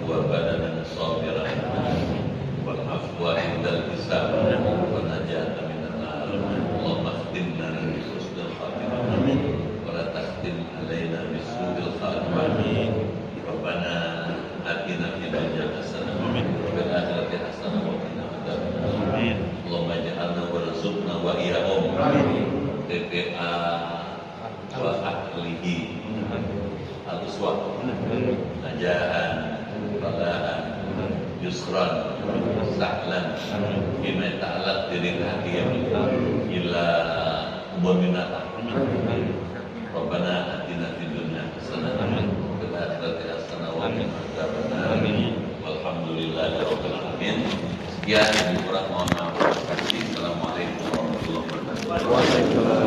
wa badanan sabiran wal afwa indal hisab wa najata minan nar. Allahumma khtimna bi husnil khatimah wa la takhtim alaina bi su'il khatimah. Rabbana atina fid dunya hasanah wa fil akhirati hasanah wa qina adzabannar. Allahumma ij'alna warzuqna wa iyyahum TPA wa ahlihi al-uswah najahan falahan yusran sahlan bima ta'alaq diri hakim ila mu'minata. Rabbana atina fid dunya hasanah wa fil akhirati hasanah wa qina adzabannar. Walhamdulillahi rabbil alamin. Sekian, kurang mohon maaf. Assalamualaikum warahmatullahi wabarakatuh.